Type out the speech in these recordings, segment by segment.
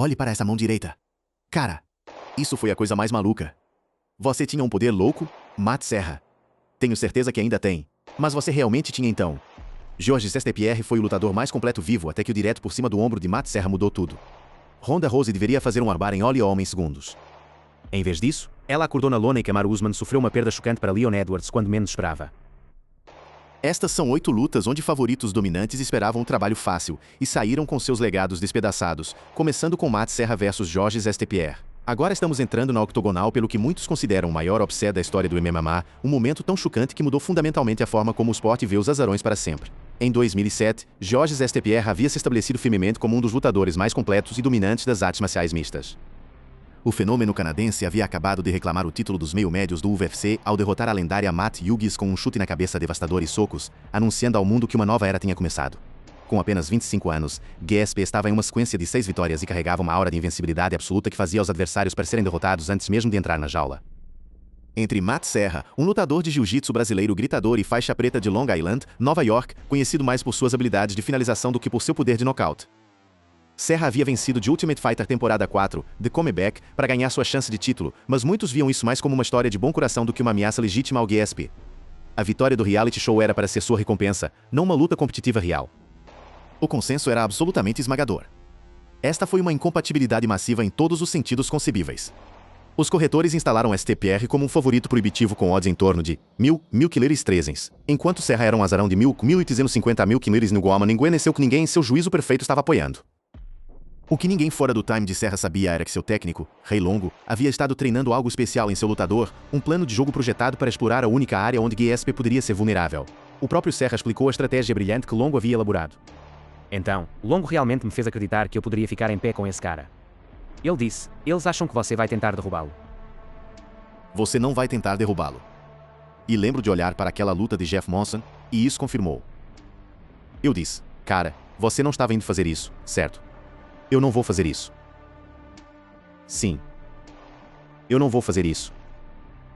Olhe para essa mão direita. Cara, isso foi a coisa mais maluca. Você tinha um poder louco, Matt Serra. Tenho certeza que ainda tem. Mas você realmente tinha então. Georges St-Pierre foi o lutador mais completo vivo até que o direto por cima do ombro de Matt Serra mudou tudo. Ronda Rousey deveria fazer um armbar em Holly Holm em segundos. Em vez disso, ela acordou na lona e Kamaru Usman sofreu uma perda chocante para Leon Edwards quando menos esperava. Estas são 8 lutas onde favoritos dominantes esperavam um trabalho fácil e saíram com seus legados despedaçados, começando com Matt Serra vs Georges St-Pierre. Agora estamos entrando na octogonal pelo que muitos consideram o maior upset da história do MMA, um momento tão chocante que mudou fundamentalmente a forma como o esporte vê os azarões para sempre. Em 2007, Georges St-Pierre havia se estabelecido firmemente como um dos lutadores mais completos e dominantes das artes marciais mistas. O fenômeno canadense havia acabado de reclamar o título dos meio-médios do UFC ao derrotar a lendária Matt Hughes com um chute na cabeça devastador e socos, anunciando ao mundo que uma nova era tinha começado. Com apenas 25 anos, GSP estava em uma sequência de 6 vitórias e carregava uma aura de invencibilidade absoluta que fazia os adversários parecerem derrotados antes mesmo de entrar na jaula. Entre Matt Serra, um lutador de jiu-jitsu brasileiro gritador e faixa preta de Long Island, Nova York, conhecido mais por suas habilidades de finalização do que por seu poder de nocaute. Serra havia vencido de Ultimate Fighter temporada 4, The Comeback, para ganhar sua chance de título, mas muitos viam isso mais como uma história de bom coração do que uma ameaça legítima ao GSP. A vitória do reality show era para ser sua recompensa, não uma luta competitiva real. O consenso era absolutamente esmagador. Esta foi uma incompatibilidade massiva em todos os sentidos concebíveis. Os corretores instalaram St-Pierre como um favorito proibitivo com odds em torno de 1.000 killers trezens, enquanto Serra era um azarão de 1.850 killers no Guama, ninguém conheceu que ninguém em seu juízo perfeito estava apoiando. O que ninguém fora do time de Serra sabia era que seu técnico, Rei Longo, havia estado treinando algo especial em seu lutador, um plano de jogo projetado para explorar a única área onde GSP poderia ser vulnerável. O próprio Serra explicou a estratégia brilhante que Longo havia elaborado. Então, Longo realmente me fez acreditar que eu poderia ficar em pé com esse cara. Ele disse, eles acham que você vai tentar derrubá-lo. Você não vai tentar derrubá-lo. E lembro de olhar para aquela luta de Jeff Monson, e isso confirmou. Eu disse, cara, você não estava indo fazer isso, certo? Eu não vou fazer isso. Sim. Eu não vou fazer isso.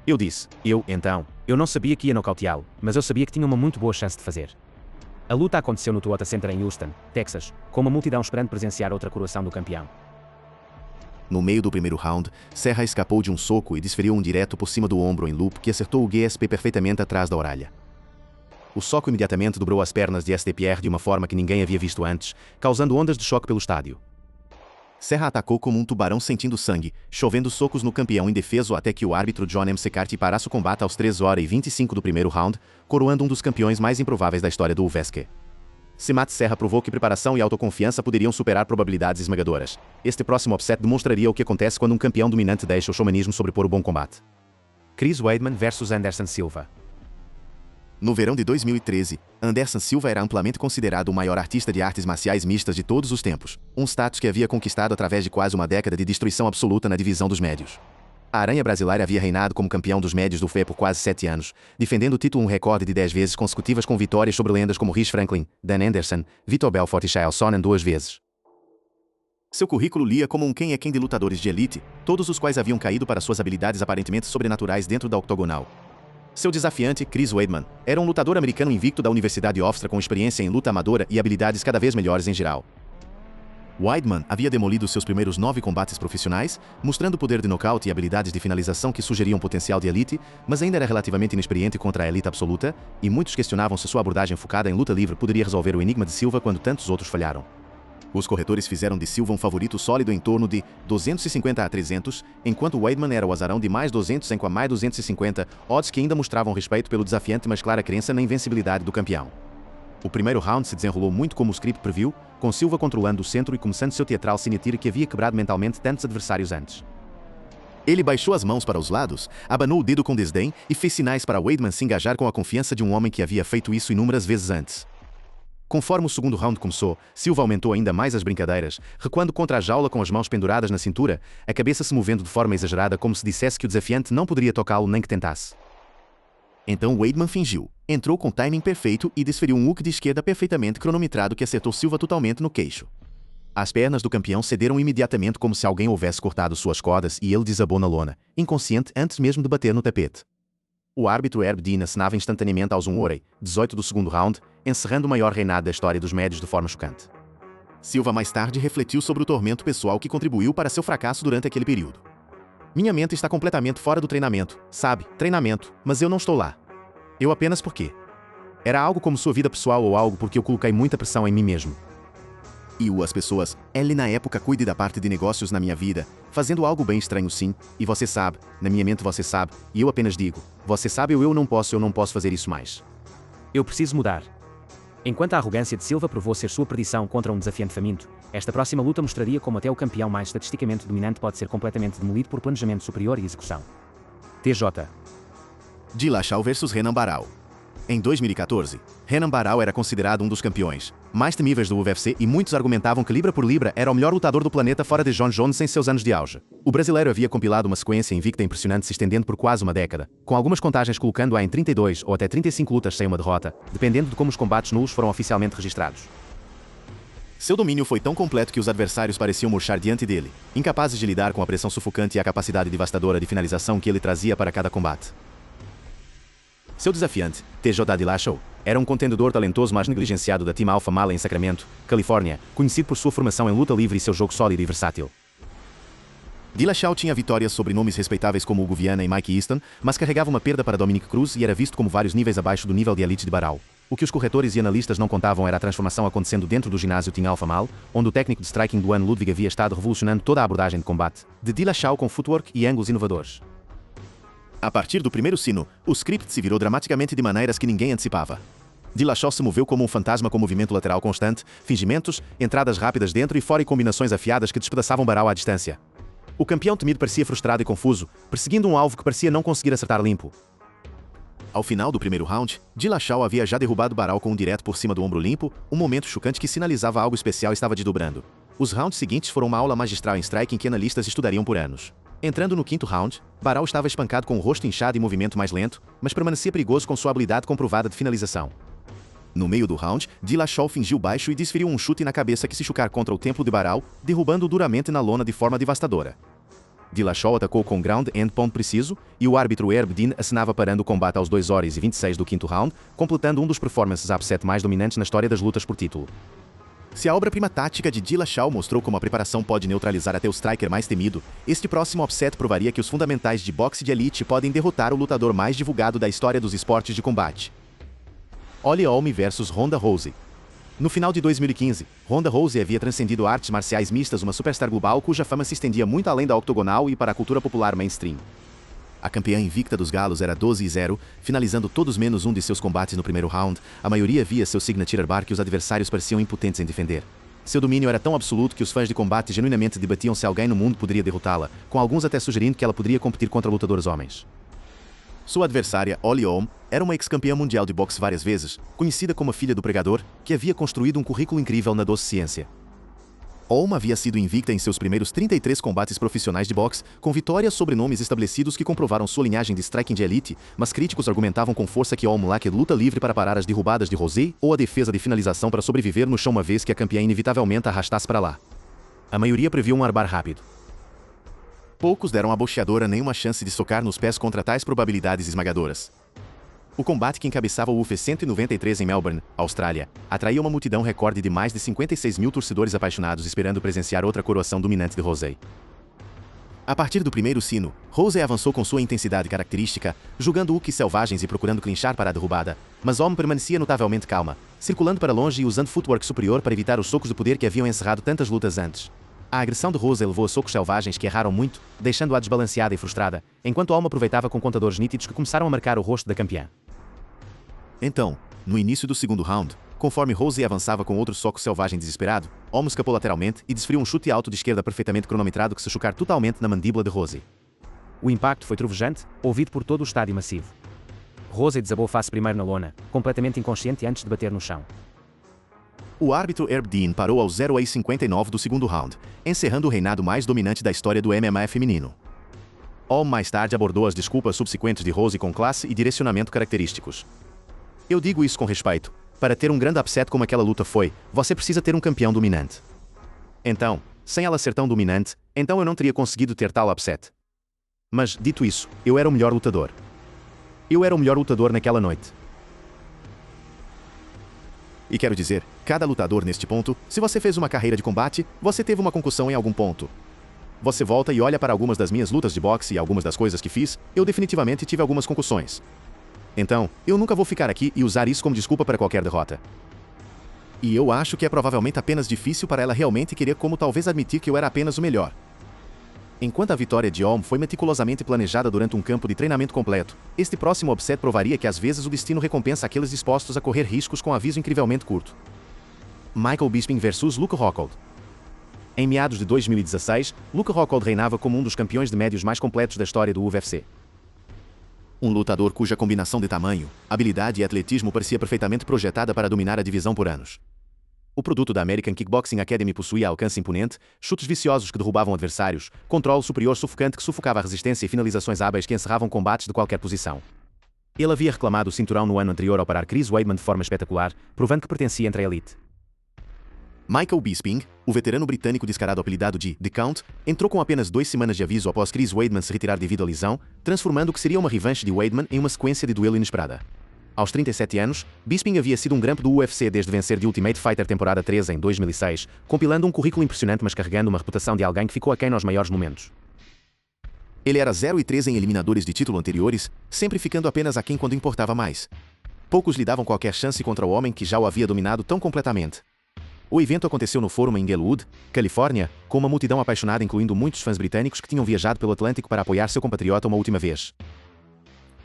Eu disse, eu não sabia que ia nocauteá-lo, mas eu sabia que tinha uma muito boa chance de fazer. A luta aconteceu no Toyota Center em Houston, Texas, com uma multidão esperando presenciar outra coroação do campeão. No meio do primeiro round, Serra escapou de um soco e desferiu um direto por cima do ombro em loop que acertou o GSP perfeitamente atrás da orelha. O soco imediatamente dobrou as pernas de St-Pierre de uma forma que ninguém havia visto antes, causando ondas de choque pelo estádio. Serra atacou como um tubarão sentindo sangue, chovendo socos no campeão indefeso até que o árbitro John McCarthy parasse o combate aos 3h25 do primeiro round, coroando um dos campeões mais improváveis da história do UFC. Matt Serra provou que preparação e autoconfiança poderiam superar probabilidades esmagadoras. Este próximo upset demonstraria o que acontece quando um campeão dominante deixa o showmanismo sobrepor o bom combate. Chris Weidman vs Anderson Silva. No verão de 2013, Anderson Silva era amplamente considerado o maior artista de artes marciais mistas de todos os tempos, um status que havia conquistado através de quase uma década de destruição absoluta na divisão dos médios. A Aranha Brasileira havia reinado como campeão dos médios do UFC por quase 7 anos, defendendo o título um recorde de 10 vezes consecutivas com vitórias sobre lendas como Rich Franklin, Dan Anderson, Vitor Belfort e Chael Sonnen 2 vezes. Seu currículo lia como um quem é quem de lutadores de elite, todos os quais haviam caído para suas habilidades aparentemente sobrenaturais dentro da octogonal. Seu desafiante, Chris Weidman, era um lutador americano invicto da Universidade Hofstra com experiência em luta amadora e habilidades cada vez melhores em geral. Weidman havia demolido seus primeiros 9 combates profissionais, mostrando poder de nocaute e habilidades de finalização que sugeriam potencial de elite, mas ainda era relativamente inexperiente contra a elite absoluta, e muitos questionavam se sua abordagem focada em luta livre poderia resolver o enigma de Silva quando tantos outros falharam. Os corretores fizeram de Silva um favorito sólido em torno de 250 a 300, enquanto Weidman era o azarão de mais 200 a mais 250, odds que ainda mostravam respeito pelo desafiante mas clara crença na invencibilidade do campeão. O primeiro round se desenrolou muito como o script previu, com Silva controlando o centro e começando seu teatral signature que havia quebrado mentalmente tantos adversários antes. Ele baixou as mãos para os lados, abanou o dedo com desdém e fez sinais para Weidman se engajar com a confiança de um homem que havia feito isso inúmeras vezes antes. Conforme o segundo round começou, Silva aumentou ainda mais as brincadeiras, recuando contra a jaula com as mãos penduradas na cintura, a cabeça se movendo de forma exagerada como se dissesse que o desafiante não poderia tocá-lo nem que tentasse. Então Weidman fingiu, entrou com timing perfeito e desferiu um hook de esquerda perfeitamente cronometrado que acertou Silva totalmente no queixo. As pernas do campeão cederam imediatamente como se alguém houvesse cortado suas cordas e ele desabou na lona, inconsciente antes mesmo de bater no tapete. O árbitro Herb Dean assinava instantaneamente aos 1h18 do segundo round, encerrando o maior reinado da história dos médios de forma chocante. Silva mais tarde refletiu sobre o tormento pessoal que contribuiu para seu fracasso durante aquele período. Minha mente está completamente fora do treinamento, sabe? Treinamento, mas eu não estou lá. Eu apenas porque. Era algo como sua vida pessoal ou algo porque eu coloquei muita pressão em mim mesmo. E as pessoas, ele na época cuide da parte de negócios na minha vida, fazendo algo bem estranho sim, e você sabe, na minha mente você sabe, e eu apenas digo, você sabe ou eu não posso fazer isso mais. Eu preciso mudar. Enquanto a arrogância de Silva provou ser sua perdição contra um desafiante faminto, esta próxima luta mostraria como até o campeão mais estatisticamente dominante pode ser completamente demolido por planejamento superior e execução. TJ. Dillashaw vs Renan Barão. Em 2014, Renan Barão era considerado um dos campeões mais temíveis do UFC e muitos argumentavam que libra por libra era o melhor lutador do planeta fora de Jon Jones em seus anos de auge. O brasileiro havia compilado uma sequência invicta impressionante se estendendo por quase uma década, com algumas contagens colocando-a em 32 ou até 35 lutas sem uma derrota, dependendo de como os combates nulos foram oficialmente registrados. Seu domínio foi tão completo que os adversários pareciam murchar diante dele, incapazes de lidar com a pressão sufocante e a capacidade devastadora de finalização que ele trazia para cada combate. Seu desafiante, TJ Dillashaw, era um contendedor talentoso mas negligenciado da Team Alpha Male em Sacramento, Califórnia, conhecido por sua formação em luta livre e seu jogo sólido e versátil. Dillashaw tinha vitórias sobre nomes respeitáveis como Hugo Viana e Mike Easton, mas carregava uma perda para Dominick Cruz e era visto como vários níveis abaixo do nível de elite de Barão. O que os corretores e analistas não contavam era a transformação acontecendo dentro do ginásio Team Alpha Male, onde o técnico de striking do ano Ludwig havia estado revolucionando toda a abordagem de combate, de Dillashaw com footwork e ângulos inovadores. A partir do primeiro sino, o script se virou dramaticamente de maneiras que ninguém antecipava. Dillashaw se moveu como um fantasma com movimento lateral constante, fingimentos, entradas rápidas dentro e fora e combinações afiadas que despedaçavam Barão à distância. O campeão temido parecia frustrado e confuso, perseguindo um alvo que parecia não conseguir acertar limpo. Ao final do primeiro round, Dillashaw havia já derrubado Barão com um direto por cima do ombro limpo, um momento chocante que sinalizava algo especial estava desdobrando. Os rounds seguintes foram uma aula magistral em striking que analistas estudariam por anos. Entrando no quinto round, Barão estava espancado com o rosto inchado e movimento mais lento, mas permanecia perigoso com sua habilidade comprovada de finalização. No meio do round, Dillashaw fingiu baixo e desferiu um chute na cabeça que se chocar contra o templo de Barão, derrubando-o duramente na lona de forma devastadora. Dillashaw atacou com ground and pound preciso, e o árbitro Herb Dean assinava parando o combate aos 2 horas e 26 do quinto round, completando um dos performances upset mais dominantes na história das lutas por título. Se a obra-prima tática de Dillashaw mostrou como a preparação pode neutralizar até o striker mais temido, este próximo upset provaria que os fundamentais de boxe de elite podem derrotar o lutador mais divulgado da história dos esportes de combate. Holly Holm vs Ronda Rousey. No final de 2015, Ronda Rousey havia transcendido artes marciais mistas, uma superstar global cuja fama se estendia muito além da octogonal e para a cultura popular mainstream. A campeã invicta dos galos era 12-0, finalizando todos menos um de seus combates no primeiro round, a maioria via seu signature armbar que os adversários pareciam impotentes em defender. Seu domínio era tão absoluto que os fãs de combate genuinamente debatiam se alguém no mundo poderia derrotá-la, com alguns até sugerindo que ela poderia competir contra lutadores homens. Sua adversária, Holly Holm, era uma ex-campeã mundial de boxe várias vezes, conhecida como a filha do pregador, que havia construído um currículo incrível na doce ciência. Holm havia sido invicta em seus primeiros 33 combates profissionais de boxe, com vitórias sobre nomes estabelecidos que comprovaram sua linhagem de striking de elite, mas críticos argumentavam com força que Holm laque luta livre para parar as derrubadas de Rousey ou a defesa de finalização para sobreviver no chão uma vez que a campeã inevitavelmente a arrastasse para lá. A maioria previu um armbar rápido. Poucos deram à boxeadora nenhuma chance de socar nos pés contra tais probabilidades esmagadoras. O combate que encabeçava o UFC 193 em Melbourne, Austrália, atraía uma multidão recorde de mais de 56 mil torcedores apaixonados esperando presenciar outra coroação dominante de Rousey. A partir do primeiro sino, Rousey avançou com sua intensidade característica, julgando hooks selvagens e procurando clinchar para a derrubada, mas Holm permanecia notavelmente calma, circulando para longe e usando footwork superior para evitar os socos de poder que haviam encerrado tantas lutas antes. A agressão de Rousey levou a socos selvagens que erraram muito, deixando-a desbalanceada e frustrada, enquanto Holm aproveitava com contadores nítidos que começaram a marcar o rosto da campeã. Então, no início do segundo round, conforme Rousey avançava com outro soco selvagem desesperado, Holm escapou lateralmente e desferiu um chute alto de esquerda perfeitamente cronometrado que se chocar totalmente na mandíbula de Rousey. O impacto foi trovejante, ouvido por todo o estádio massivo. Rousey desabou face primeiro na lona, completamente inconsciente antes de bater no chão. O árbitro Herb Dean parou aos 0:59 do segundo round, encerrando o reinado mais dominante da história do MMA feminino. Holm mais tarde abordou as desculpas subsequentes de Rousey com classe e direcionamento característicos. Eu digo isso com respeito. Para ter um grande upset como aquela luta foi, você precisa ter um campeão dominante. Então, sem ela ser tão dominante, então eu não teria conseguido ter tal upset. Mas, dito isso, eu era o melhor lutador. Eu era o melhor lutador naquela noite. E quero dizer, cada lutador neste ponto, se você fez uma carreira de combate, você teve uma concussão em algum ponto. Você volta e olha para algumas das minhas lutas de boxe e algumas das coisas que fiz, eu definitivamente tive algumas concussões. Então, eu nunca vou ficar aqui e usar isso como desculpa para qualquer derrota. E eu acho que é provavelmente apenas difícil para ela realmente querer como talvez admitir que eu era apenas o melhor. Enquanto a vitória de Holm foi meticulosamente planejada durante um campo de treinamento completo, este próximo upset provaria que às vezes o destino recompensa aqueles dispostos a correr riscos com aviso incrivelmente curto. Michael Bisping vs Luke Rockhold. Em meados de 2016, Luke Rockhold reinava como um dos campeões de médios mais completos da história do UFC. Um lutador cuja combinação de tamanho, habilidade e atletismo parecia perfeitamente projetada para dominar a divisão por anos. O produto da American Kickboxing Academy possuía alcance imponente, chutes viciosos que derrubavam adversários, controle superior sufocante que sufocava a resistência e finalizações hábeis que encerravam combates de qualquer posição. Ele havia reclamado o cinturão no ano anterior ao parar Chris Weidman de forma espetacular, provando que pertencia entre a elite. Michael Bisping, o veterano britânico descarado apelidado de The Count, entrou com apenas 2 semanas de aviso após Chris Weidman se retirar devido à lesão, transformando o que seria uma revanche de Weidman em uma sequência de duelo inesperada. Aos 37 anos, Bisping havia sido um grampo do UFC desde vencer de Ultimate Fighter temporada 3 em 2006, compilando um currículo impressionante mas carregando uma reputação de alguém que ficou aquém nos maiores momentos. Ele era 0-3 em eliminadores de título anteriores, sempre ficando apenas aquém quando importava mais. Poucos lhe davam qualquer chance contra o homem que já o havia dominado tão completamente. O evento aconteceu no Forum em Inglewood, Califórnia, com uma multidão apaixonada incluindo muitos fãs britânicos que tinham viajado pelo Atlântico para apoiar seu compatriota uma última vez.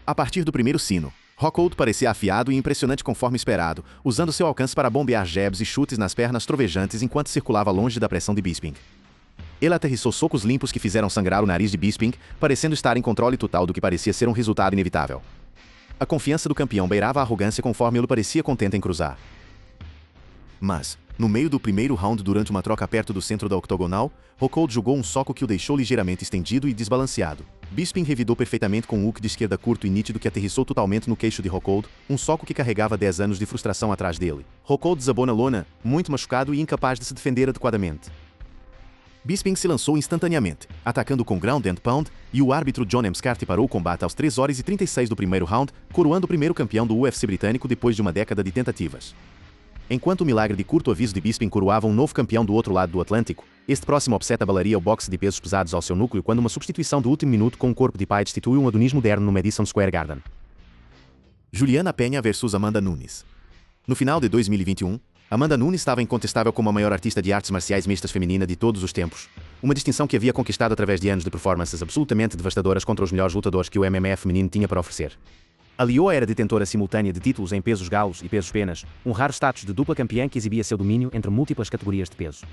A partir do primeiro sino, Rockhold parecia afiado e impressionante conforme esperado, usando seu alcance para bombear jabs e chutes nas pernas trovejantes enquanto circulava longe da pressão de Bisping. Ele aterrissou socos limpos que fizeram sangrar o nariz de Bisping, parecendo estar em controle total do que parecia ser um resultado inevitável. A confiança do campeão beirava a arrogância conforme ele parecia contente em cruzar. Mas, no meio do primeiro round durante uma troca perto do centro da octogonal, Rockhold jogou um soco que o deixou ligeiramente estendido e desbalanceado. Bisping revidou perfeitamente com um hook de esquerda curto e nítido que aterrissou totalmente no queixo de Rockhold, um soco que carregava 10 anos de frustração atrás dele. Rockhold desabou na lona, muito machucado e incapaz de se defender adequadamente. Bisping se lançou instantaneamente, atacando com ground and pound, e o árbitro John McCarthy parou o combate aos 3 horas e 36 do primeiro round, coroando o primeiro campeão do UFC britânico depois de uma década de tentativas. Enquanto o milagre de curto aviso de Bisping coroava um novo campeão do outro lado do Atlântico, este próximo upset abalaria o boxe de pesos pesados ao seu núcleo quando uma substituição do último minuto com um corpo de pai destituiu um Adonis moderno no Madison Square Garden. Juliana Peña vs Amanda Nunes. No final de 2021, Amanda Nunes estava incontestável como a maior artista de artes marciais mistas feminina de todos os tempos, uma distinção que havia conquistado através de anos de performances absolutamente devastadoras contra os melhores lutadores que o MMA feminino tinha para oferecer. A Lioa era detentora simultânea de títulos em pesos galos e pesos penas, um raro status de dupla campeã que exibia seu domínio entre múltiplas categorias de peso.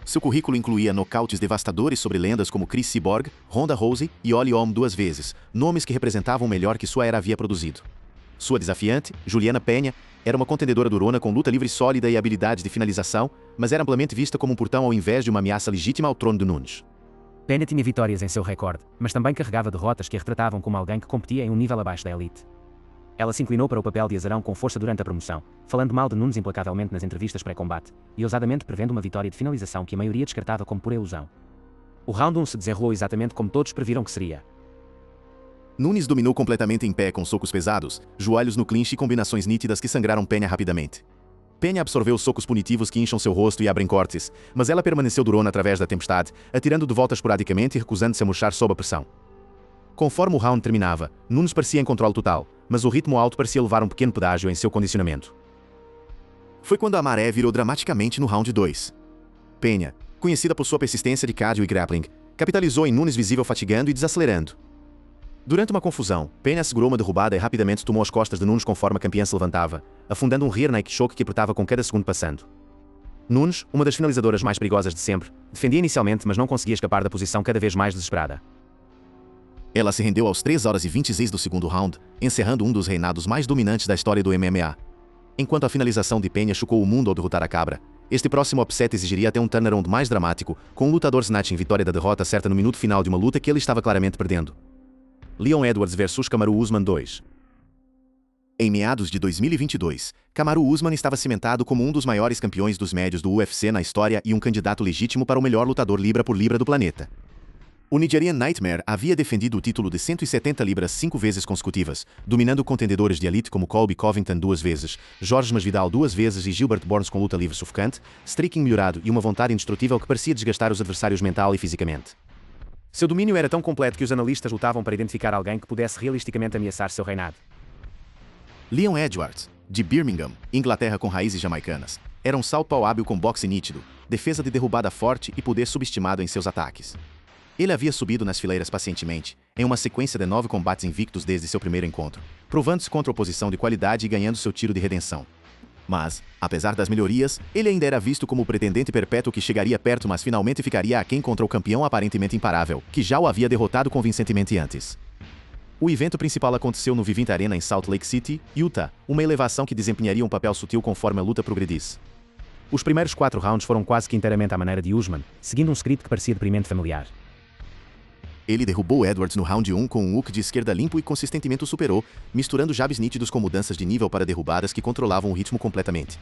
Seu currículo incluía nocautes devastadores sobre lendas como Chris Cyborg, Ronda Rousey e Holly Holm 2 vezes, nomes que representavam o melhor que sua era havia produzido. Sua desafiante, Juliana Peña, era uma contendedora durona com luta livre sólida e habilidade de finalização, mas era amplamente vista como um portão ao invés de uma ameaça legítima ao trono de Nunes. Peña tinha vitórias em seu recorde, mas também carregava derrotas que a retratavam como alguém que competia em um nível abaixo da elite. Ela se inclinou para o papel de azarão com força durante a promoção, falando mal de Nunes implacavelmente nas entrevistas pré-combate, e ousadamente prevendo uma vitória de finalização que a maioria descartava como pura ilusão. O round 1 se desenrolou exatamente como todos previram que seria. Nunes dominou completamente em pé com socos pesados, joelhos no clinch e combinações nítidas que sangraram Peña rapidamente. Peña absorveu socos punitivos que incham seu rosto e abrem cortes, mas ela permaneceu durona através da tempestade, atirando de volta esporadicamente e recusando-se a murchar sob a pressão. Conforme o round terminava, Nunes parecia em controle total, mas o ritmo alto parecia levar um pequeno pedágio em seu condicionamento. Foi quando a maré virou dramaticamente no round 2. Peña, conhecida por sua persistência de cardio e grappling, capitalizou em Nunes visível fatigando e desacelerando. Durante uma confusão, Peña segurou uma derrubada e rapidamente tomou as costas de Nunes conforme a campeã se levantava, afundando um rear naked choke que apertava com cada segundo passando. Nunes, uma das finalizadoras mais perigosas de sempre, defendia inicialmente mas não conseguia escapar da posição cada vez mais desesperada. Ela se rendeu aos 3 horas e 26 do segundo round, encerrando um dos reinados mais dominantes da história do MMA. Enquanto a finalização de Peña chocou o mundo ao derrotar a cabra, este próximo upset exigiria até um turnaround mais dramático, com o lutador snatching vitória da derrota certa no minuto final de uma luta que ele estava claramente perdendo. Leon Edwards vs Kamaru Usman 2. Em meados de 2022, Kamaru Usman estava cimentado como um dos maiores campeões dos médios do UFC na história e um candidato legítimo para o melhor lutador libra por libra do planeta. O Nigerian Nightmare havia defendido o título de 170 libras 5 vezes consecutivas, dominando contendedores de elite como Colby Covington 2 vezes, Jorge Masvidal 2 vezes e Gilbert Burns com luta livre sufocante, striking melhorado e uma vontade indestrutível que parecia desgastar os adversários mental e fisicamente. Seu domínio era tão completo que os analistas lutavam para identificar alguém que pudesse realisticamente ameaçar seu reinado. Leon Edwards, de Birmingham, Inglaterra com raízes jamaicanas, era um southpaw hábil com boxe nítido, defesa de derrubada forte e poder subestimado em seus ataques. Ele havia subido nas fileiras pacientemente, em uma sequência de 9 combates invictos desde seu primeiro encontro, provando-se contra oposição de qualidade e ganhando seu tiro de redenção. Mas, apesar das melhorias, ele ainda era visto como o pretendente perpétuo que chegaria perto mas finalmente ficaria aquém contra o campeão aparentemente imparável, que já o havia derrotado convincentemente antes. O evento principal aconteceu no Vivint Arena em Salt Lake City, Utah, uma elevação que desempenharia um papel sutil conforme a luta progredisse. Os primeiros 4 rounds foram quase que inteiramente à maneira de Usman, seguindo um script que parecia deprimente familiar. Ele derrubou Edwards no round 1 com um hook de esquerda limpo e consistentemente o superou, misturando jabs nítidos com mudanças de nível para derrubadas que controlavam o ritmo completamente.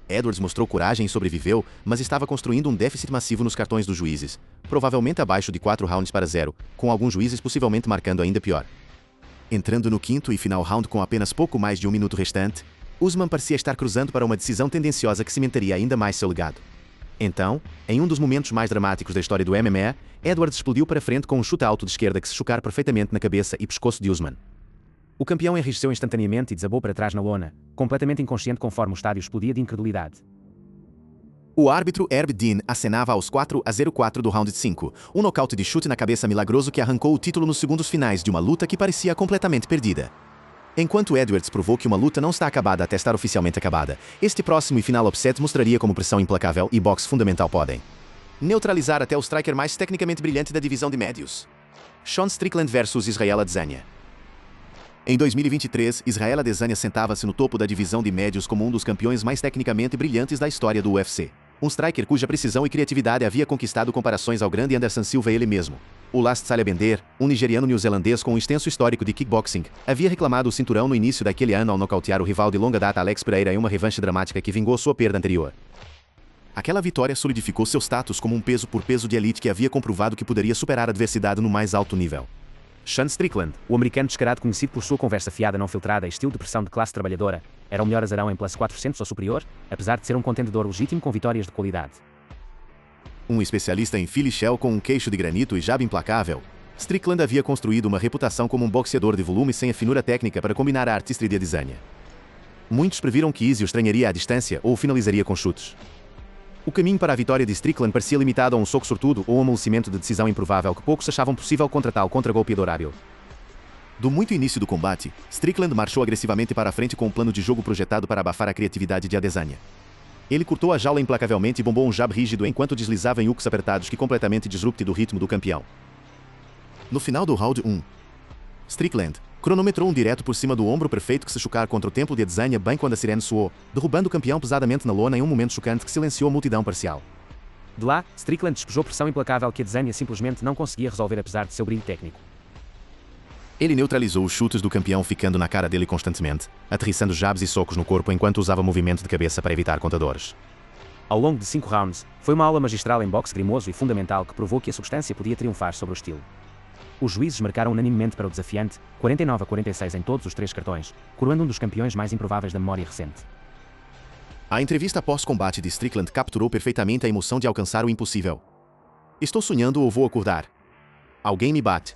Edwards mostrou coragem e sobreviveu, mas estava construindo um déficit massivo nos cartões dos juízes, provavelmente abaixo de 4 rounds para 0, com alguns juízes possivelmente marcando ainda pior. Entrando no quinto e final round com apenas pouco mais de 1 minuto restante, Usman parecia estar cruzando para uma decisão tendenciosa que cimentaria ainda mais seu legado. Então, em um dos momentos mais dramáticos da história do MMA, Edwards explodiu para frente com um chute alto de esquerda que se chocar perfeitamente na cabeça e pescoço de Usman. O campeão enrijeceu instantaneamente e desabou para trás na lona, completamente inconsciente conforme o estádio explodia de incredulidade. O árbitro Herb Dean acenava aos 4-0-4 do round 5, um nocaute de chute na cabeça milagroso que arrancou o título nos segundos finais de uma luta que parecia completamente perdida. Enquanto Edwards provou que uma luta não está acabada até estar oficialmente acabada, este próximo e final upset mostraria como pressão implacável e boxe fundamental podem neutralizar até o striker mais tecnicamente brilhante da divisão de médios. Sean Strickland vs Israel Adesanya. Em 2023, Israel Adesanya sentava-se no topo da divisão de médios como um dos campeões mais tecnicamente brilhantes da história do UFC. Um striker cuja precisão e criatividade havia conquistado comparações ao grande Anderson Silva ele mesmo. O Last Salabender, um nigeriano neozelandês com um extenso histórico de kickboxing, havia reclamado o cinturão no início daquele ano ao nocautear o rival de longa data Alex Pereira em uma revanche dramática que vingou sua perda anterior. Aquela vitória solidificou seu status como um peso por peso de elite que havia comprovado que poderia superar a adversidade no mais alto nível. Sean Strickland, o americano descarado conhecido por sua conversa fiada não filtrada e estilo de pressão de classe trabalhadora, era o melhor azarão em plus 400 ou superior, apesar de ser um contendedor legítimo com vitórias de qualidade. Um especialista em Philly Shell com um queixo de granito e jab implacável, Strickland havia construído uma reputação como um boxeador de volume sem a finura técnica para combinar a artistry de Adesanya. Muitos previram que Izzy o estranharia à distância ou o finalizaria com chutes. O caminho para a vitória de Strickland parecia limitado a um soco sortudo ou um amolecimento de decisão improvável que poucos achavam possível contra tal contra-golpeador hábil. Do muito início do combate, Strickland marchou agressivamente para a frente com um plano de jogo projetado para abafar a criatividade de Adesanya. Ele curtou a jaula implacavelmente e bombou um jab rígido enquanto deslizava em hooks apertados que completamente disruptam o ritmo do campeão. No final do round 1, Strickland cronometrou um direto por cima do ombro perfeito que se chocar contra o templo de Adesanya bem quando a sirene soou, derrubando o campeão pesadamente na lona em um momento chocante que silenciou a multidão parcial. De lá, Strickland despejou pressão implacável que Adesanya simplesmente não conseguia resolver apesar de seu brilho técnico. Ele neutralizou os chutes do campeão ficando na cara dele constantemente, aterrissando jabs e socos no corpo enquanto usava movimento de cabeça para evitar contadores. Ao longo de 5 rounds, foi uma aula magistral em boxe grimoso e fundamental que provou que a substância podia triunfar sobre o estilo. Os juízes marcaram unanimemente para o desafiante, 49-46 em todos os 3 cartões, coroando um dos campeões mais improváveis da memória recente. A entrevista pós-combate de Strickland capturou perfeitamente a emoção de alcançar o impossível. Estou sonhando ou vou acordar? Alguém me bate.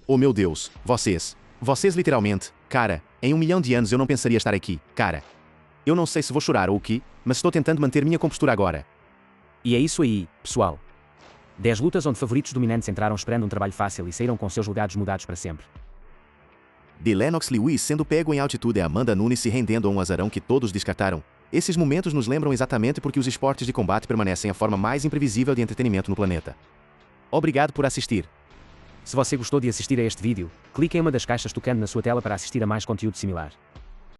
Oh meu Deus, vocês literalmente, cara, em 1 milhão de anos eu não pensaria estar aqui, cara. Eu não sei se vou chorar ou o quê, mas estou tentando manter minha compostura agora. E é isso aí, pessoal. 10 lutas onde favoritos dominantes entraram esperando um trabalho fácil e saíram com seus legados mudados para sempre. De Lennox Lewis sendo pego em altitude a Amanda Nunes se rendendo a um azarão que todos descartaram. Esses momentos nos lembram exatamente porque os esportes de combate permanecem a forma mais imprevisível de entretenimento no planeta. Obrigado por assistir. Se você gostou de assistir a este vídeo, clique em uma das caixas tocando na sua tela para assistir a mais conteúdo similar.